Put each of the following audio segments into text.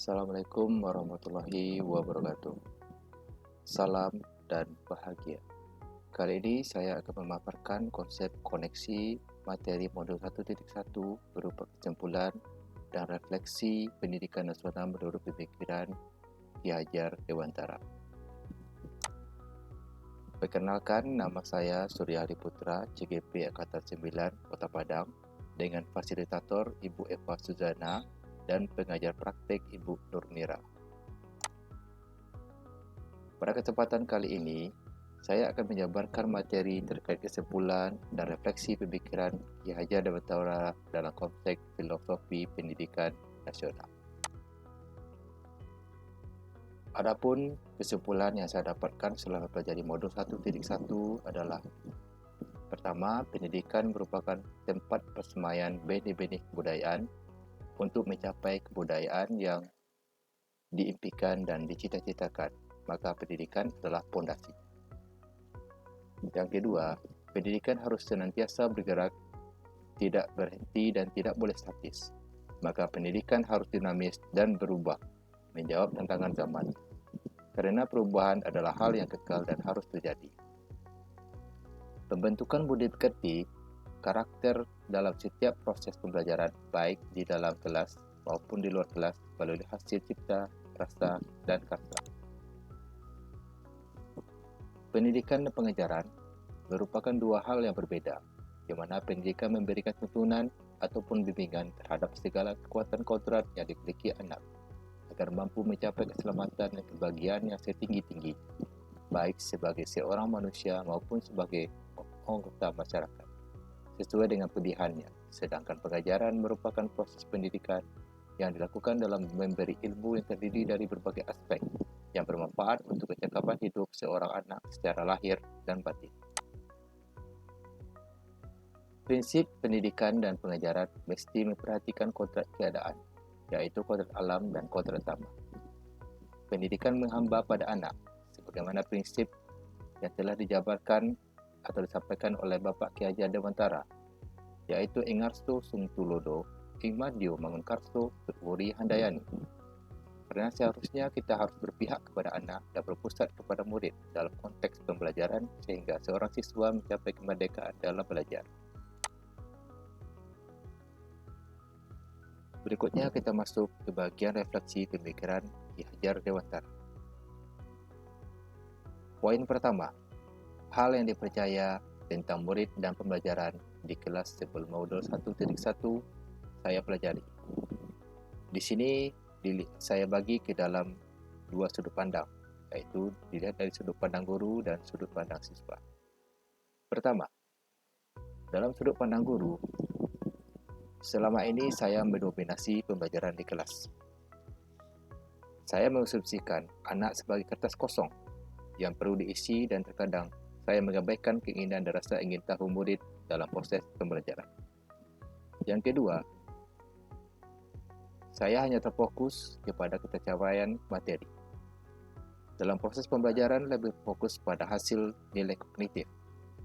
Assalamualaikum warahmatullahi wabarakatuh. Salam dan bahagia. Kali ini saya akan memaparkan konsep koneksi materi modul 1.1 berupa kesimpulan dan refleksi pendidikan nasional menurut pemikiran Ki Hajar Dewantara. Perkenalkan, nama saya Surya Hadi Putra, CGP Angkatan 9, Kota Padang, dengan fasilitator Ibu Eva Suzana dan pengajar praktek Ibu Nurmira. Pada kesempatan kali ini, saya akan menjabarkan materi terkait kesimpulan dan refleksi pemikiran Ki Hajar Dewantara dalam konteks filosofi pendidikan nasional. Adapun kesimpulan yang saya dapatkan setelah mempelajari modul 1.1 adalah: pertama, pendidikan merupakan tempat persemaian benih-benih kebudayaan untuk mencapai kebudayaan yang diimpikan dan dicita-citakan, maka pendidikan adalah pondasi. Yang kedua, pendidikan harus senantiasa bergerak, tidak berhenti dan tidak boleh statis, maka pendidikan harus dinamis dan berubah, menjawab tantangan zaman, karena perubahan adalah hal yang kekal dan harus terjadi. Pembentukan budi pekerti karakter dalam setiap proses pembelajaran, baik di dalam kelas maupun di luar kelas, melalui hasil cipta, rasa, dan karsa. Pendidikan dan pengajaran merupakan dua hal yang berbeda, di mana pendidikan memberikan tuntunan ataupun bimbingan terhadap segala kekuatan kodrat yang dimiliki anak, agar mampu mencapai keselamatan dan kebahagiaan yang setinggi-tinggi, baik sebagai seorang manusia maupun sebagai anggota masyarakat, sesuai dengan pilihannya. Sedangkan pengajaran merupakan proses pendidikan yang dilakukan dalam memberi ilmu yang terdiri dari berbagai aspek yang bermanfaat untuk kecakapan hidup seorang anak secara lahir dan batin. Prinsip pendidikan dan pengajaran mesti memperhatikan kodrat keadaan, yaitu kodrat alam dan kodrat tamak. Pendidikan menghamba pada anak, sebagaimana prinsip yang telah dijabarkan atau disampaikan oleh Bapak Ki Hajar Dewantara, yaitu Ingarso Sung Tulodo, Imadio Mangunkarso Tutwuri Handayani. Karena seharusnya kita harus berpihak kepada anak dan berpusat kepada murid dalam konteks pembelajaran, sehingga seorang siswa mencapai kemerdekaan dalam belajar. Berikutnya kita masuk ke bagian refleksi pemikiran Ki Hajar Dewantara. Poin pertama, hal yang dipercaya tentang murid dan pembelajaran di kelas sebelum modul 1.1 saya pelajari. Di sini saya bagi ke dalam dua sudut pandang, yaitu dilihat dari sudut pandang guru dan sudut pandang siswa. Pertama, dalam sudut pandang guru, selama ini saya mendominasi pembelajaran di kelas. Saya mengasumsikan anak sebagai kertas kosong yang perlu diisi, dan terkadang saya mengabaikan keinginan dan rasa ingin tahu murid dalam proses pembelajaran. Yang kedua, saya hanya terfokus kepada pencapaian materi. Dalam proses pembelajaran lebih fokus pada hasil nilai kognitif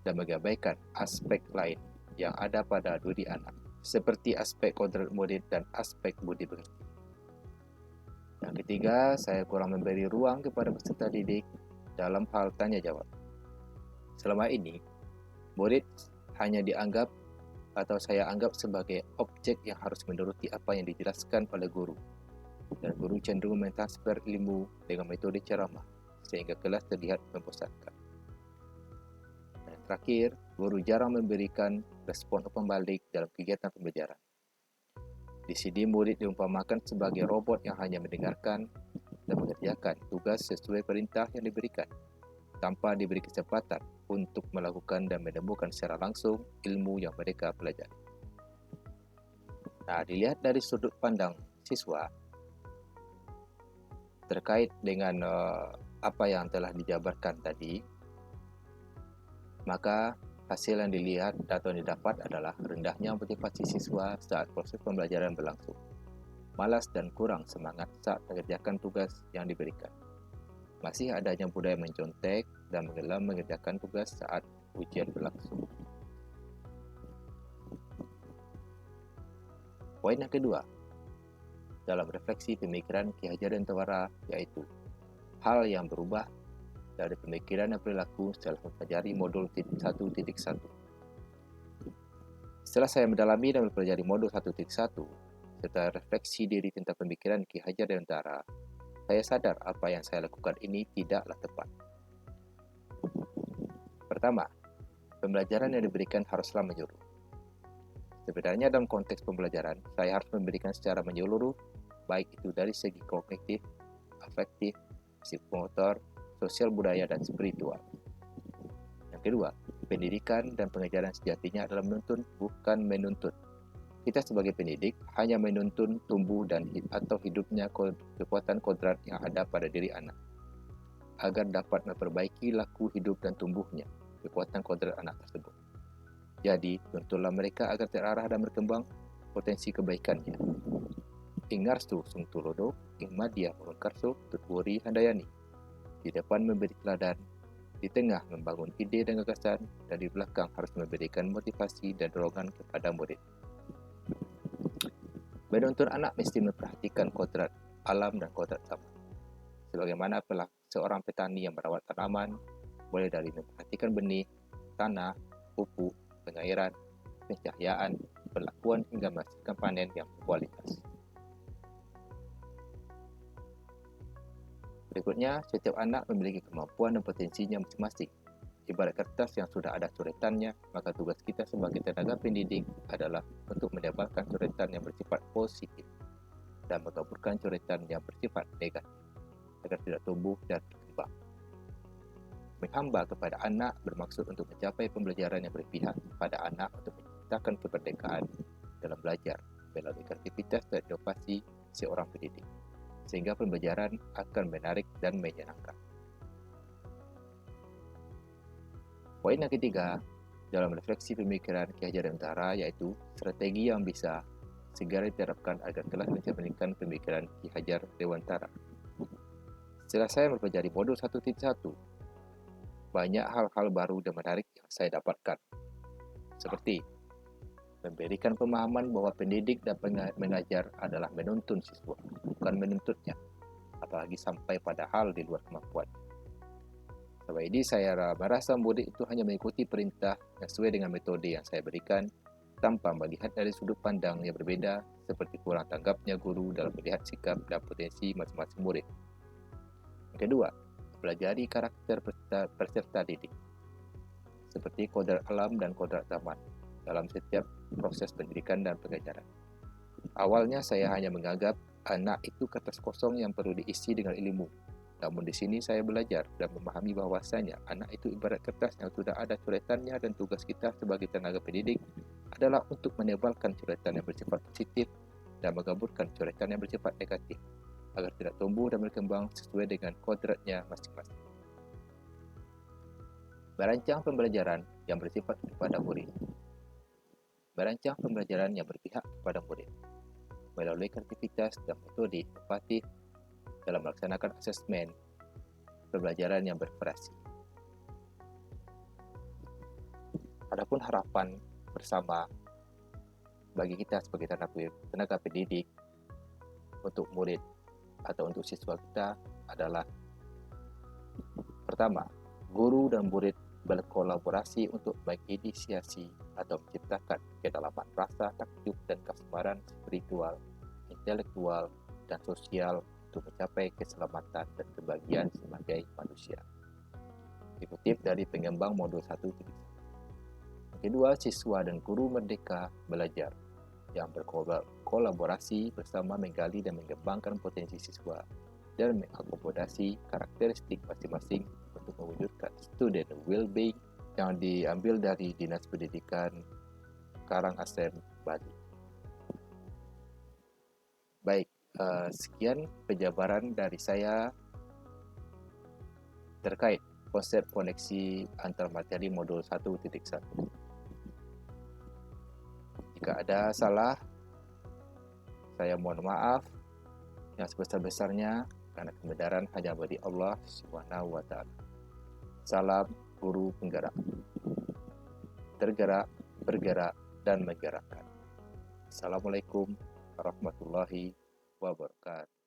dan mengabaikan aspek lain yang ada pada diri anak, seperti aspek kodrat murid dan aspek budi pekerti. Yang ketiga, saya kurang memberi ruang kepada peserta didik dalam hal tanya jawab. Selama ini, murid hanya dianggap atau saya anggap sebagai objek yang harus menuruti apa yang dijelaskan oleh guru, dan guru cenderung mentransfer ilmu dengan metode ceramah sehingga kelas terlihat membosankan. Dan terakhir, guru jarang memberikan respon umpan balik dalam kegiatan pembelajaran. Di sini murid diumpamakan sebagai robot yang hanya mendengarkan dan mengerjakan tugas sesuai perintah yang diberikan, tanpa diberi kesempatan untuk melakukan dan menemukan secara langsung ilmu yang mereka pelajari. Nah, dilihat dari sudut pandang siswa terkait dengan apa yang telah dijabarkan tadi, maka hasil yang dilihat atau didapat adalah rendahnya motivasi siswa saat proses pembelajaran berlangsung, malas dan kurang semangat saat mengerjakan tugas yang diberikan. Masih adanya budaya mencontek dan mengerjakan tugas saat ujian berlangsung. Poin yang kedua, dalam refleksi pemikiran Ki Hajar Dewantara, yaitu hal yang berubah dari pemikiran dan perilaku setelah mempelajari modul 1.1. Setelah saya mendalami dan mempelajari modul 1.1, serta refleksi diri tentang pemikiran Ki Hajar Dewantara, saya sadar apa yang saya lakukan ini tidaklah tepat. Pertama, pembelajaran yang diberikan haruslah menyeluruh. Sebenarnya dalam konteks pembelajaran, saya harus memberikan secara menyeluruh, baik itu dari segi kognitif, afektif, psikomotor, sosial budaya, dan spiritual. Yang kedua, pendidikan dan pengajaran sejatinya adalah menuntun, bukan menuntut. Kita sebagai pendidik hanya menuntun tumbuh dan atau hidupnya kekuatan kodrat yang ada pada diri anak, agar dapat memperbaiki laku hidup dan tumbuhnya kekuatan kodrat anak tersebut. Jadi, tuntunlah mereka agar terarah dan berkembang potensi kebaikannya. Ingarsu sung tulodo, ingmadia urungkarso, tutwuri handayani. Di depan memberi teladan, di tengah membangun ide dan gagasan, dan di belakang harus memberikan motivasi dan dorongan kepada murid. Menuntun anak mesti memperhatikan kodrat alam dan kodrat zaman. Sebagaimana seorang petani yang merawat tanaman, mulai dari memperhatikan benih, tanah, pupuk, pengairan, pencahayaan, perlakuan hingga menghasilkan panen yang berkualitas. Berikutnya, setiap anak memiliki kemampuan dan potensinya masing-masing. Ibarat kertas yang sudah ada coretannya, maka tugas kita sebagai tenaga pendidik adalah untuk menebalkan coretan yang bersifat positif dan mengaburkan coretan yang bersifat negatif agar tidak tumbuh dan berkembang. Menghamba kepada anak bermaksud untuk mencapai pembelajaran yang berpihak pada anak untuk menciptakan kemerdekaan dalam belajar melalui kreativitas dan inovasi seorang pendidik, sehingga pembelajaran akan menarik dan menyenangkan. Poin yang ketiga, dalam refleksi pemikiran Ki Hajar Dewantara, yaitu strategi yang bisa segera diterapkan agar telah mencerminkan pemikiran Ki Hajar Dewantara. Setelah saya mempelajari modul 1.1, banyak hal-hal baru dan menarik yang saya dapatkan, seperti memberikan pemahaman bahwa pendidik dan mengajar adalah menuntun siswa, bukan menuntutnya, apalagi sampai pada hal di luar kemampuan. Sebab ini saya merasa murid itu hanya mengikuti perintah yang sesuai dengan metode yang saya berikan, tanpa melihat dari sudut pandang yang berbeda, seperti kurang tanggapnya guru dalam melihat sikap dan potensi masing-masing murid. Yang kedua, pelajari karakter peserta didik, seperti kodrat alam dan kodrat zaman dalam setiap proses pendidikan dan pengajaran. Awalnya saya hanya menganggap anak itu kertas kosong yang perlu diisi dengan ilmu. Namun di sini saya belajar dan memahami bahwasanya anak itu ibarat kertas yang sudah ada coretannya, dan tugas kita sebagai tenaga pendidik adalah untuk menebalkan coretan yang bersifat positif dan mengaburkan coretan yang bersifat negatif, agar tidak tumbuh dan berkembang sesuai dengan kodratnya masing-masing. Merancang pembelajaran yang bersifat kepada murid. Merancang pembelajaran yang berpihak kepada murid melalui kreativitas dan metode inovatif dalam melaksanakan asesmen pembelajaran yang bervariasi. Adapun harapan bersama bagi kita sebagai tenaga pendidik untuk murid atau untuk siswa kita adalah: pertama, guru dan murid berkolaborasi untuk menginisiasi atau menciptakan kedalaman rasa takjub dan kasmaran spiritual, intelektual, dan sosial untuk mencapai keselamatan dan kebahagiaan sebagai manusia. Dikutip dari pengembang modul 1. Kedua, siswa dan guru merdeka belajar yang berkolaborasi bersama menggali dan mengembangkan potensi siswa dan mengakomodasi karakteristik masing-masing untuk mewujudkan student well-being yang diambil dari Dinas Pendidikan Karangasem, Bali. Baik, sekian penjabaran dari saya terkait konsep koneksi antar materi modul 1.1. Jika ada salah, saya mohon maaf yang sebesar-besarnya, karena kebenaran hanya bagi Allah Subhanahu wa Ta'ala. Salam guru penggerak. Tergerak, bergerak, dan menggerakkan. Assalamualaikum warahmatullahi wabarakatuh. wabarakatuh.